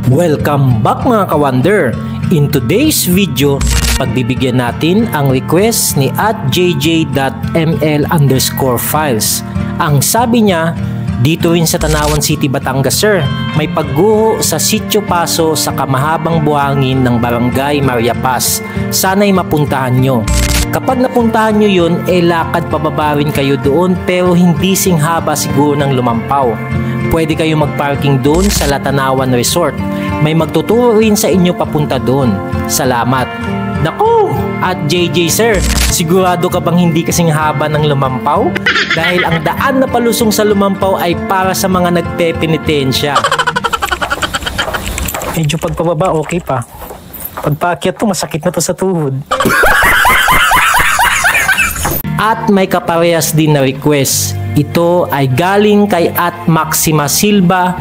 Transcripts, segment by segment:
Welcome back mga ka-wonder! In today's video, pagbibigyan natin ang request ni @jj.ml_files. Ang sabi niya, dito rin sa Tanawan City, Batangas sir, may pagguho sa Sitio Paso sa kamahabang buhangin ng Barangay Maria Paz. Sana'y mapuntahan nyo. Kapag napuntahan nyo yun, lakad pababa rin kayo doon pero hindi singhaba siguro ng lumampaw. Pwede kayo magparking doon sa Latanawan Resort. May magtuturo rin sa inyo papunta doon. Salamat. Naku! @JJ sir, sigurado ka bang hindi kasing haba ng lumampaw? Dahil ang daan na palusong sa lumampaw ay para sa mga nagpepenitensya. Medyo pagpababa okay pa. Pagpaakyat to, masakit na to sa tuhod. At may kaparehas din na request. Ito ay galing kay @Maxima Silva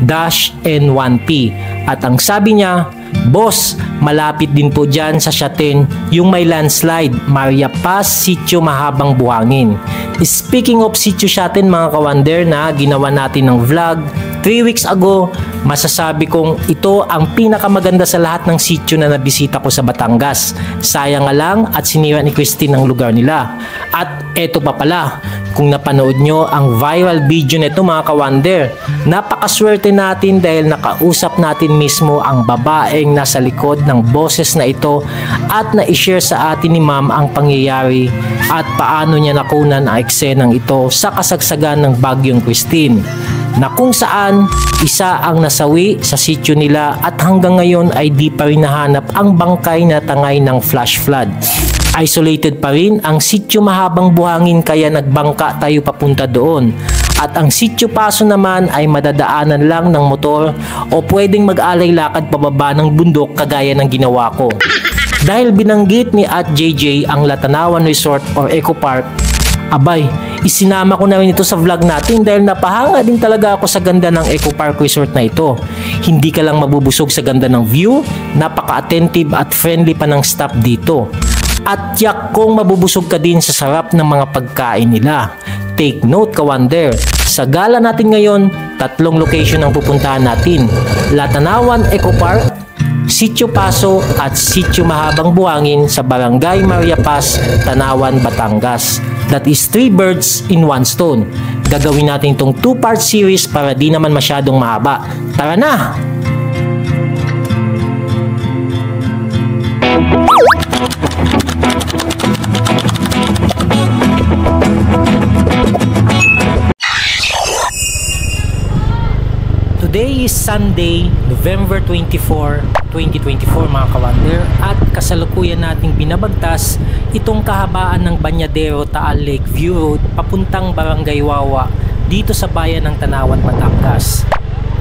-N1P. At ang sabi niya, boss, malapit din po dyan sa Shaten yung may landslide, Maria Paz, Sitio Mahabang Buhangin. Speaking of Sitio Shaten mga ka-wonder na ginawa natin ng vlog 3 weeks ago, masasabi kong ito ang pinakamaganda sa lahat ng sitio na nabisita ko sa Batangas. Sayang nga lang at sinira ni Christine ang lugar nila. At eto pa pala, kung napanood nyo ang viral video nito mga ka-wonder, napakaswerte natin dahil nakausap natin mismo ang babaeng nasa likod ng boses na ito at na-share sa atin ni ma'am ang pangyayari at paano niya nakunan ang eksenang ito sa kasagsagan ng Bagyong Christine, na kung saan isa ang nasawi sa sitio nila at hanggang ngayon ay di pa rin nahanap ang bangkay na tangay ng flash flood. Isolated pa rin ang Sitio Mahabang Buhangin kaya nagbangka tayo papunta doon. At ang Sitio Paso naman ay madadaanan lang ng motor o pwedeng mag-alay lakad pababa ng bundok kagaya ng ginawa ko. Dahil binanggit ni @JJ ang Latanawan Resort or Eco Park, abay, isinama ko na rin ito sa vlog natin dahil napahanga din talaga ako sa ganda ng Eco Park Resort na ito. Hindi ka lang mabubusog sa ganda ng view, napaka-attentive at friendly pa ng staff dito. At yak kung mabubusog ka din sa sarap ng mga pagkain nila. Take note ka-wonder, sa gala natin ngayon, 3 location ang pupuntahan natin. Latanawan Eco Park, Sitio Paso at Sitio Mahabang Buhangin sa Barangay Maria Paz, Tanawan, Batangas. That is 3 birds in 1 stone. Gagawin natin itong 2-part series para di naman masyadong mahaba. Tara na! Today is Sunday, November 24, 2024 mga ka-wonder, at kasalukuyan nating binabagtas itong kahabaan ng Banyadero Taal Lake View Road papuntang Barangay Wawa dito sa bayan ng Tanawan, Batangas.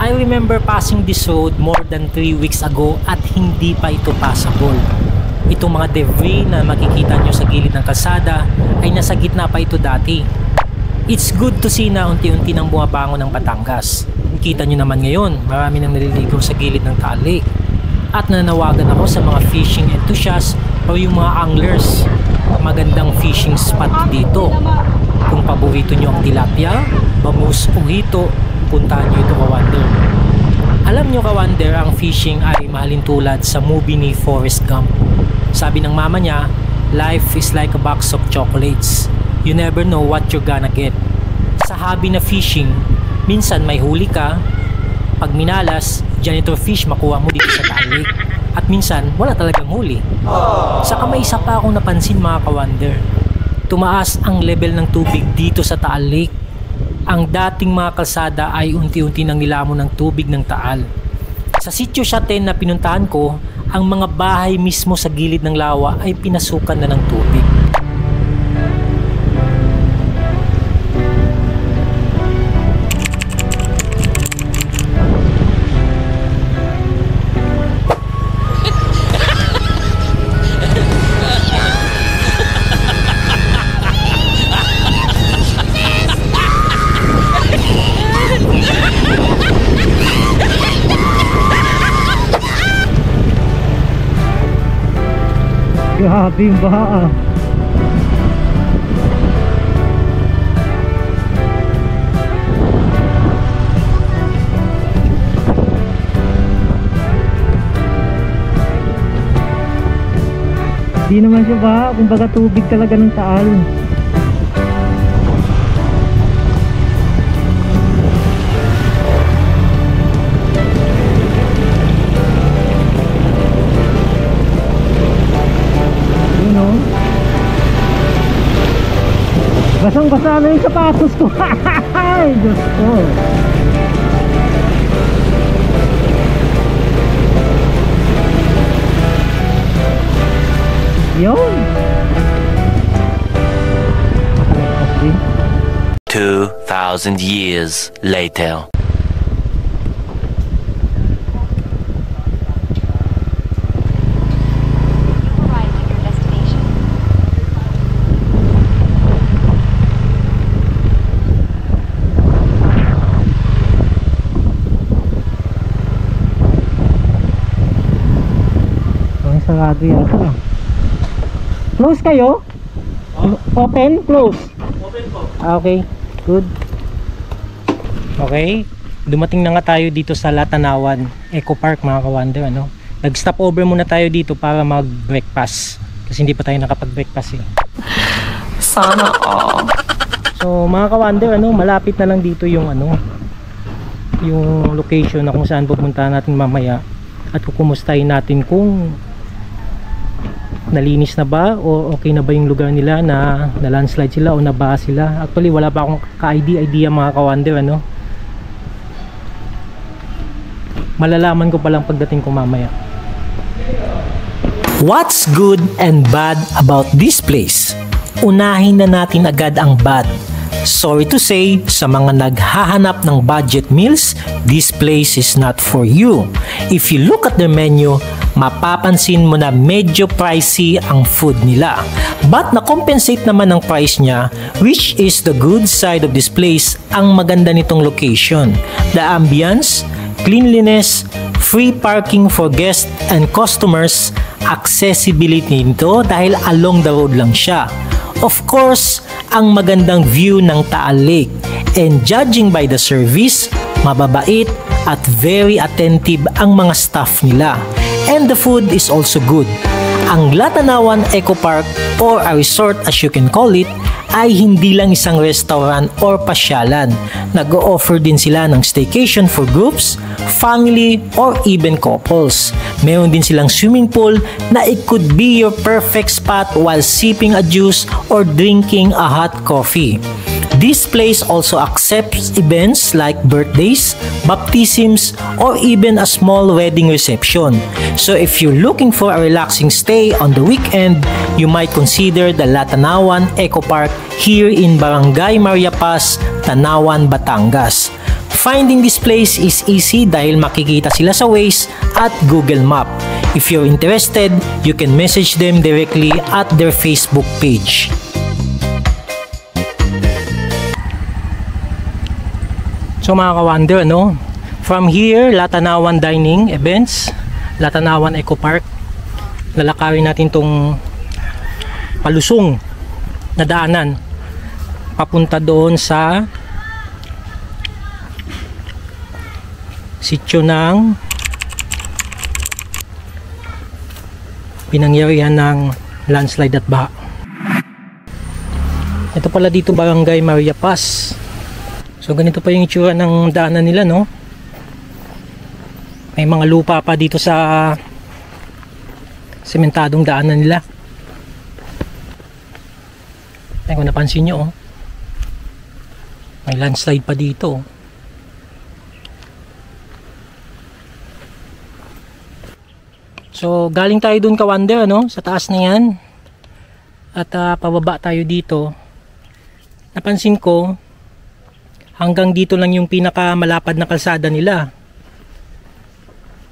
I remember passing this road more than 3 weeks ago at hindi pa ito passable. Itong mga debris na makikita nyo sa gilid ng kalsada ay nasa gitna pa ito dati. It's good to see na unti-unti nang bumabangon ng Batangas. Kita nyo naman ngayon, marami nang naliligaw sa gilid ng Taal Lake. At nanawagan ako sa mga fishing enthusiasts o yung mga anglers. Magandang fishing spot dito. Kung paborito nyo ang tilapia, bangus o hito, puntahan nyo ito ka-wonder. Alam nyo ka-wonder, ang fishing ay mahalin tulad sa movie ni Forrest Gump. Sabi ng mama niya, life is like a box of chocolates. You never know what you're gonna get. Sa hobby na fishing, minsan may huli ka, pag minalas, janitor fish makuha mo dito sa Taal Lake. At minsan, wala talagang huli. Saka may isa pa akong napansin mga ka-wonder. Tumaas ang level ng tubig dito sa Taal Lake. Ang dating mga kalsada ay unti-unti nang nilamon ng tubig ng Taal. Sa Sitio Shaten na pinuntahan ko, ang mga bahay mismo sa gilid ng lawa ay pinasukan na ng tubig. Grabe yung baha ah. Hindi naman siya baha, kumbaga tubig talaga ng Taal. Yun o. Basang-basa na yung sapatos ko. Ay, Diyos ko. Yun. 2,000 years later. Sarado yata. Close kayo? Open? Close? Open po. Okay, good. Okay, dumating na nga tayo dito sa Latanawan Eco Park mga kawander, ano? Nag-stop over muna tayo dito para mag-breakfast kasi hindi pa tayo nakapag-breakfast eh. Sana all. So mga kawander, ano, malapit na lang dito yung ano, yung location na kung saan pupunta natin mamaya at kukumustahin natin kung nalinis na ba o okay na ba yung lugar nila, na landslide sila o nabaha sila. Actually wala pa akong ka-idea mga kawander, ano. Malalaman ko pa lang pagdating ko mamaya. What's good and bad about this place? Unahin na natin agad ang bad. Sorry to say, sa mga naghahanap ng budget meals, this place is not for you. If you look at the menu, mapapansin mo na medyo pricey ang food nila. But na-compensate naman ang price niya, which is the good side of this place. Ang maganda nitong location, the ambience, cleanliness, free parking for guests and customers, accessibility nito dahil along the road lang siya. Of course, ang magandang view ng Taal Lake, and judging by the service, mababait at very attentive ang mga staff nila. And the food is also good. Ang Latanawan Eco Park, or a resort as you can call it, ay hindi lang isang restaurant or pasyalan. Nag-o-offer din sila ng staycation for groups, family, or even couples. Meron din silang swimming pool na it could be your perfect spot while sipping a juice or drinking a hot coffee. This place also accepts events like birthdays, baptisms, or even a small wedding reception. So if you're looking for a relaxing stay on the weekend, you might consider the Latanawan Eco Park here in Barangay Maria Paz, Tanawan, Batangas. Finding this place is easy dahil makikita sila sa Waze at Google Map. If you're interested, you can message them directly at their Facebook page. So mga ka-wonder, no? From here, Latanawan Dining Events, Latanawan Eco Park, lalakarin natin tong palusong na daanan papunta doon sa sityo ng pinangyarihan ng landslide at baha. Ito pala dito Barangay Maria Paz. So ganito pa yung itsura ng daanan nila, no? May mga lupa pa dito sa sementadong daanan nila. Ay, kung napansin nyo, oh, may landslide pa dito, oh. So galing tayo dun ka-wonder, no? Sa taas na yan. At pababa tayo dito. Napansin ko hanggang dito lang yung pinakamalapad na kalsada nila.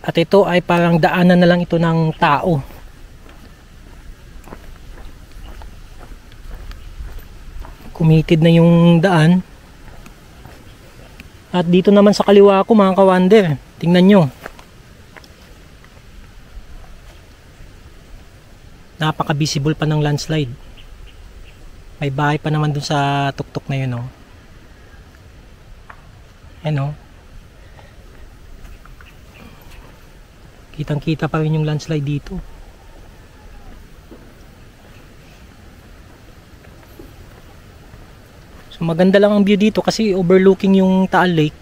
At ito ay parang daanan na lang ito ng tao. Committed na yung daan. At dito naman sa kaliwa ko mga ka-wonder, tingnan nyo. Napaka-visible pa ng landslide. May bahay pa naman dun sa tuktok na yun, oh. Ayan, oh. Kitang kita pa rin yung landslide dito. Maganda lang ang view dito kasi overlooking yung Taal Lake.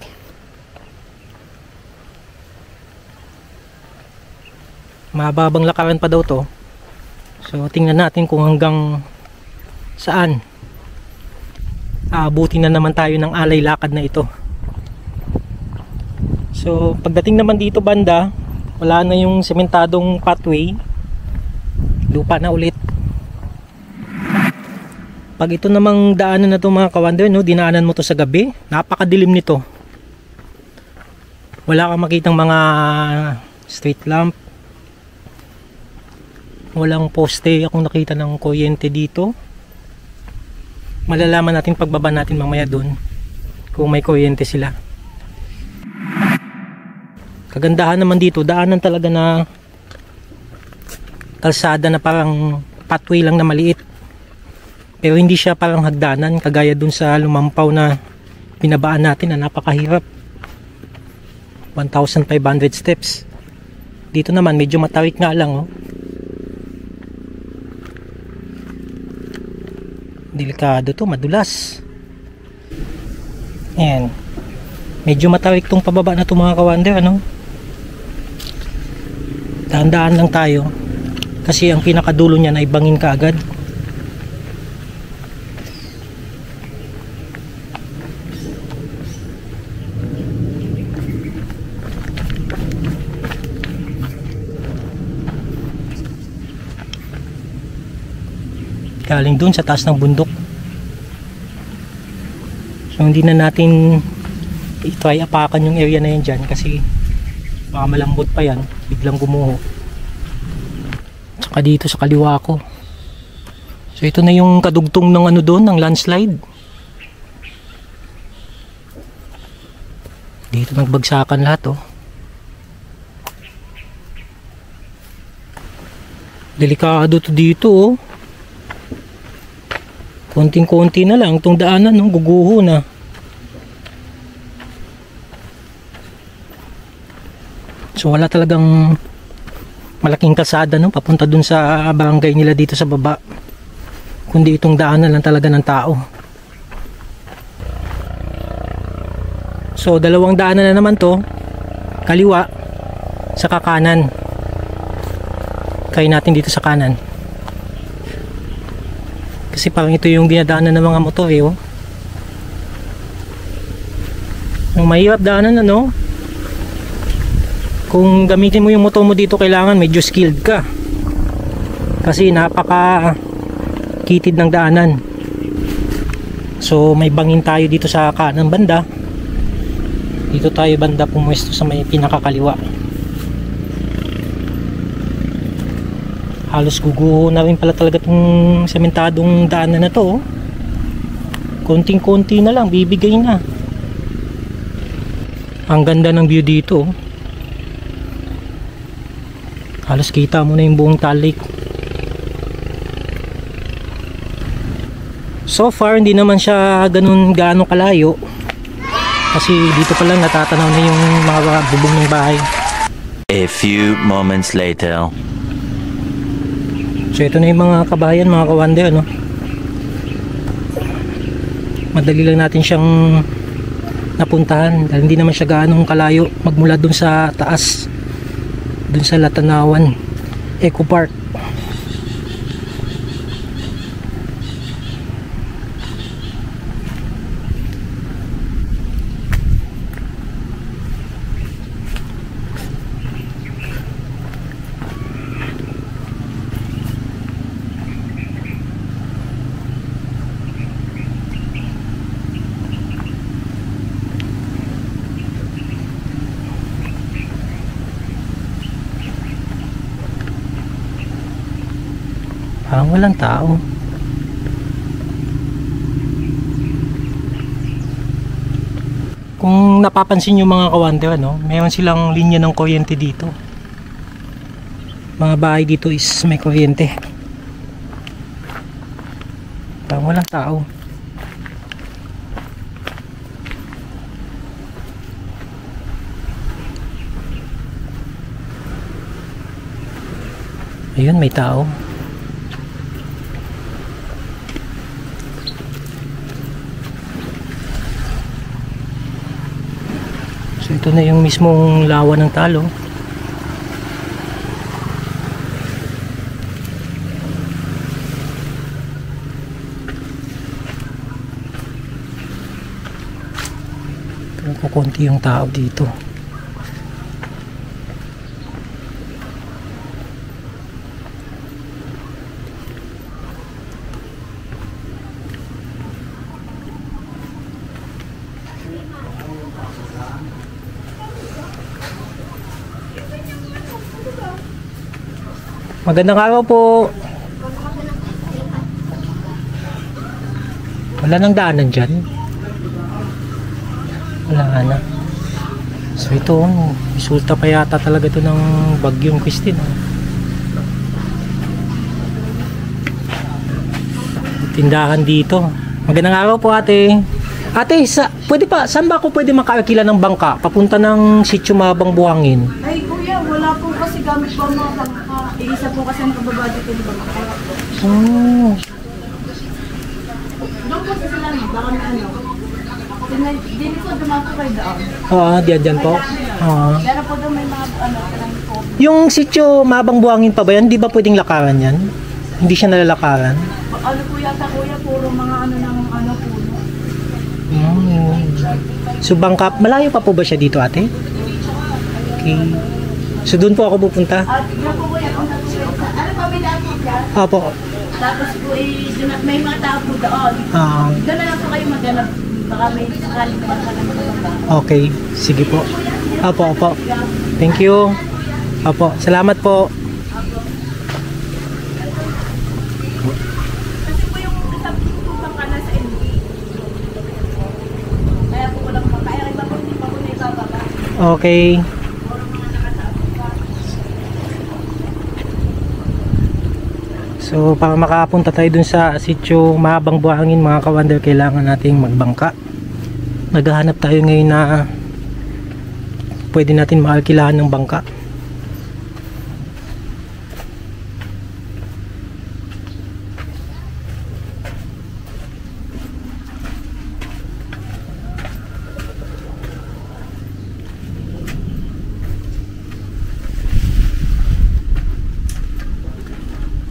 Mababang lakaran pa daw to. So tingnan natin kung hanggang saan aabutin na naman tayo ng alay lakad na ito. So pagdating naman dito banda, wala na yung sementadong pathway, lupa na ulit. Pag ito namang daanan na to mga kawander, no, dinaanan mo to sa gabi, napakadilim nito. Wala kang makitang mga street lamp, walang poste akong nakita ng kuryente dito. Malalaman natin pagbaba natin mamaya doon kung may kuryente sila. Kagandahan naman dito, daanan talaga na kalsada na parang pathway lang na maliit, pero hindi siya parang hagdanan kagaya dun sa lumampaw na binabaan natin na napakahirap, 1,500 steps. Dito naman medyo matawik nga lang, oh. Delikado to, madulas. Ayan, medyo matawik tong pababa na to mga kawander, ano. Dahan-dahan lang tayo kasi ang pinakadulo niya ay bangin ka agad. Galing dun sa taas ng bundok. So hindi na natin i-try apakan yung area na yan dyan kasi baka malambot pa yan, biglang gumuho. Saka dito sa kaliwa ko. So ito na yung kadugtong ng ano doon, ng landslide. Dito nagbagsakan lahat, oh. Delikado to dito, oh. Konting-konti na lang itong daanan, no? Guguho na. So wala talagang malaking kalsada, no? Papunta dun sa barangay nila dito sa baba, kundi itong daanan lang talaga ng tao. So dalawang daanan na naman to, kaliwa saka kanan. Kaya natin dito sa kanan kasi parang ito yung dinadaanan ng mga motor, eh, oh. Ang mahirap daanan, ano. Kung gamitin mo yung motor mo dito, kailangan medyo skilled ka kasi napaka kitid ng daanan. So may bangin tayo dito sa kanan banda. Dito tayo banda pumuesto sa may pinakakaliwa. Halos guguho na rin pala talaga itong sementadong daanan na to, oh. Konting-konti na lang, bibigay na. Ang ganda ng view dito, oh. Halos kita mo na yung buong Taal Lake. So far hindi naman siya gaano kalayo kasi dito pa lang natatanaw na yung mga bubong ng bahay. A few moments later. So ito na yung mga kabayan, mga kawander, ano. Madali lang natin siyang napuntahan dahil hindi naman siya gaano kalayo magmula dun sa taas, dun sa Latanawan Eco Park. Parang walang tao. Kung napapansin nyo mga kawander, no, mayroon silang linya ng kuryente dito. Mga bahay dito is may kuryente. Parang walang tao. Ayun, may tao. So ito na yung mismong lawa ng talo. Pero kukunti yung tao dito. Magandang araw po. Wala nang daanan dyan. Wala na. So ito, resulta pa yata talaga ito ng bagyong Christine. Tindahan dito. Magandang araw po ate. Ate, pwede pa, saan ba ako pwede makaakila ng bangka? Papunta ng Sitio Mabang Buhangin. Ay kuya, wala po kasi gamit po mga bangka. Iisa po kasi ang kababa dito ng bangka. Oh. Doon po sa sila, baka may ano. Dito po dumaan po kayo doon. Diyan po. Pero po doon may mga ano, parang po. Yung Sitio Mabang Buhangin pa ba yan? Di ba pwedeng lakaran yan? Hindi siya nalalakaran? Ano po yata kuya, puro mga ano ng ano puno. So bangka, malayo pa po ba siya dito ate? Okay. So doon po ako pupunta? At yun po kuya, kung ano po may daan po dyan? Opo. Tapos po may mga tao po doon. Doon na lang po kayo maghanap. Baka may sakaling bangka na mga. Okay, sige po. Opo. Thank you. Opo, salamat po. Kasi po yung isang bangka na sa NB. Kaya po walang bangka. Kaya iba po hindi pa po na ibababa. Okay. So para makapunta tayo dun sa Sitio Mabang Buhangin mga kawander, kailangan nating magbangka. Naghahanap tayo ngayon na pwede natin maalkilahan ng bangka.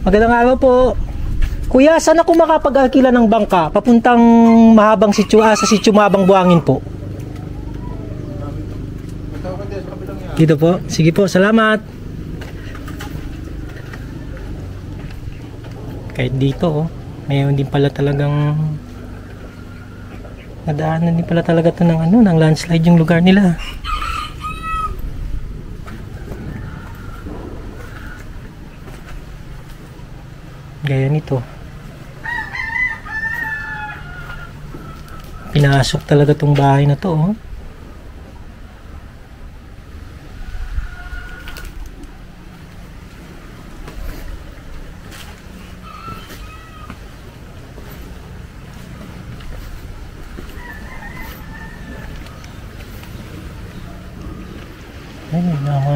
Magandang araw po. Kuya, saan ako makapag-alkila ng bangka papuntang mahabang sitio, sa Sitio Mabang Buhangin po? Dito po. Sige po, salamat. Kahit dito, mayroon din pala talagang nadaanan din pala talaga to ng ng landslide yung lugar nila. Gaya nito. Pinasok talaga tong bahay na to, oh. Ay,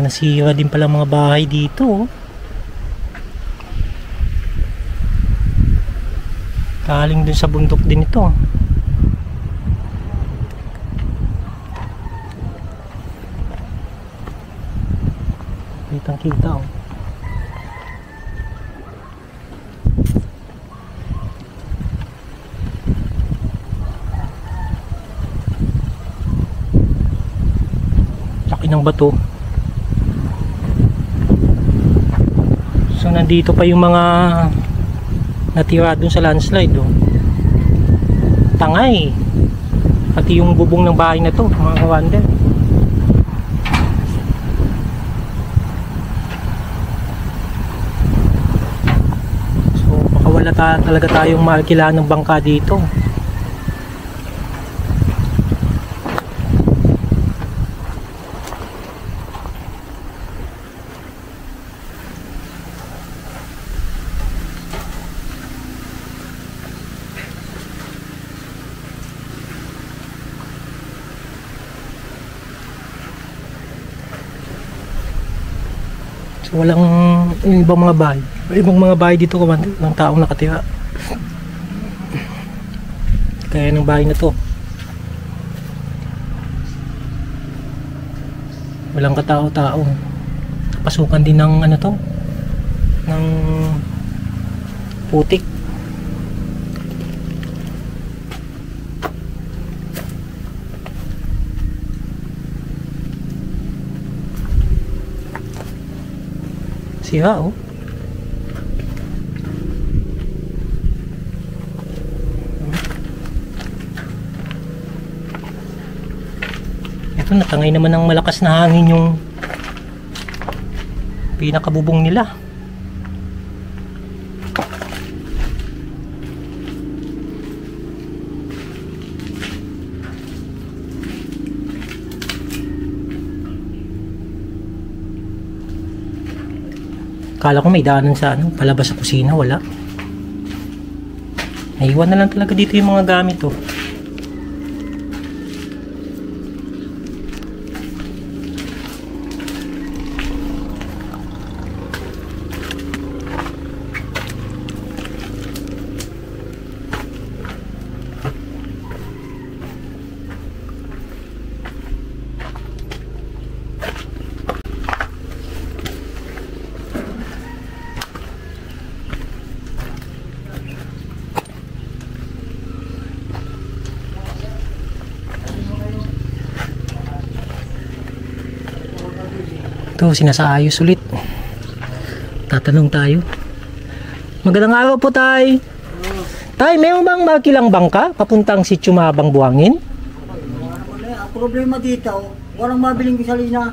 nasira din pala mga bahay dito, oh. Kaling dun sa bundok din ito. Kitang kita, oh. Laki ng bato. So nandito pa yung mga natira dun sa landslide, oh. Tangay. Pati yung bubong ng bahay na to, mga kawander. So baka wala talaga tayong maalkilahan ng bangka dito. So walang yung ibang mga bahay dito, kawander, ng taong nakatira. Kaya ng bahay na to. Walang katao-tao. Pasukan din ng ano to, ng putik. Siya oh. Ito, natangay naman ng malakas na hangin yung pinakabubong nila. Akala ko may daanan sa ano, palabas sa kusina, wala. Naiwan na lang talaga dito yung mga gamit oh. Ito, sinasaayos ulit. Tatanong tayo. Magandang araw po, Tay. Tay, may bang makilang bangka papuntang Sitio Mahabang Buhangin? Ang problema dito, walang mabiling gasolina.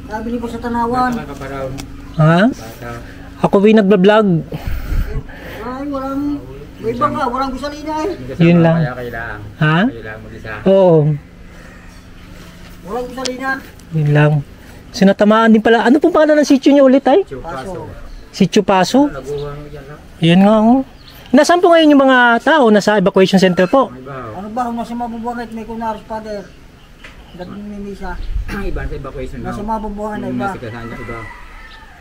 Nabili ko sa Tanawan. Ha? Ako ba yung nagbablog? Ay, may bangka, walang gasolina eh. Yun lang. Ha? Oo. Walang gasolina. Yun lang. Sinatamaan din pala. Ano pong pangalan ng sitio niyo ulit, Tay? Paso. Sitio Paso? Yan nga, oh. Nasaan po ngayon yung mga tao? Nasa evacuation center po? Ano ba, nasa mabubuangit, may kunaris father. Dating may misa. Iba sa evacuation Nasa mabubuangan na iba. iba.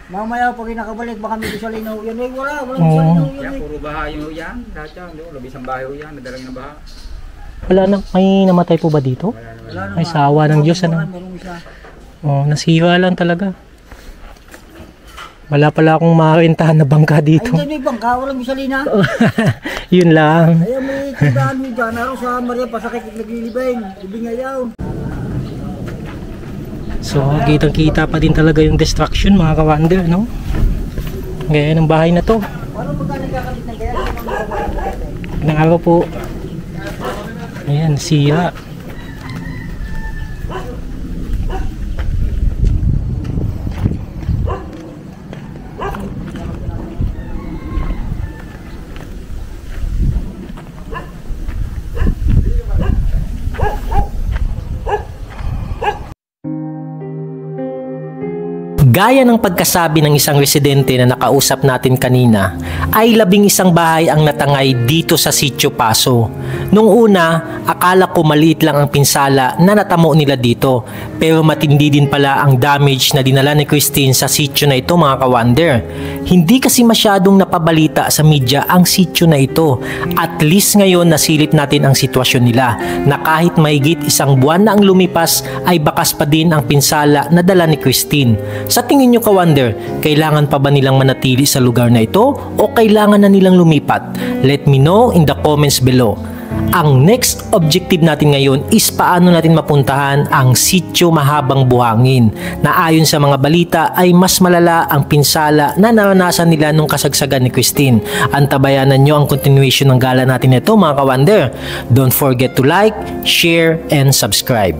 Mamaya pag nakabalik, baka may gasolina ho yan. Walang Oo. gasolina ho yan Yan, eh. puro baha yung yan. Lahat yan, labis ang bahay yan. Nadalang ng baha. Wala na. May namatay po ba dito? Wala Ay, naman. sawa ng Diyos, ano? Merong isa. Oh, nasira lang talaga. Wala pala akong makarentahan na bangka Ay, dito. hindi may bangka, walang gasolina. Yun lang. Ayaw may tindahan mo dyan. Araw sa Maria, pasakit naglilibing. Ibing ayaw. So, kitang-kita pa din talaga yung destruction, mga ka-wonder, no? Gaya ng bahay na to. Paano magkano kakalit ng kaya? Ng araw po. Ayan, sira. Gaya ng pagkasabi ng isang residente na nakausap natin kanina, ay 11 bahay ang natangay dito sa Sitio Paso. Nung una, akala ko maliit lang ang pinsala na natamo nila dito, pero matindi din pala ang damage na dinala ni Christine sa sitio na ito, mga ka-wonder. Hindi kasi masyadong napabalita sa media ang sitio na ito. At least ngayon nasilip natin ang sitwasyon nila, na kahit mahigit 1 buwan na ang lumipas ay bakas pa din ang pinsala na dala ni Christine. Sa tingin nyo, ka-wonder, kailangan pa ba nilang manatili sa lugar na ito o kailangan na nilang lumipat? Let me know in the comments below. Ang next objective natin ngayon is paano natin mapuntahan ang Sitio Mahabang Buhangin, na ayon sa mga balita ay mas malala ang pinsala na naranasan nila nung kasagsagan ni Christine. Antabayanan nyo ang continuation ng gala natin ito, mga ka-wonder. Don't forget to like, share, and subscribe.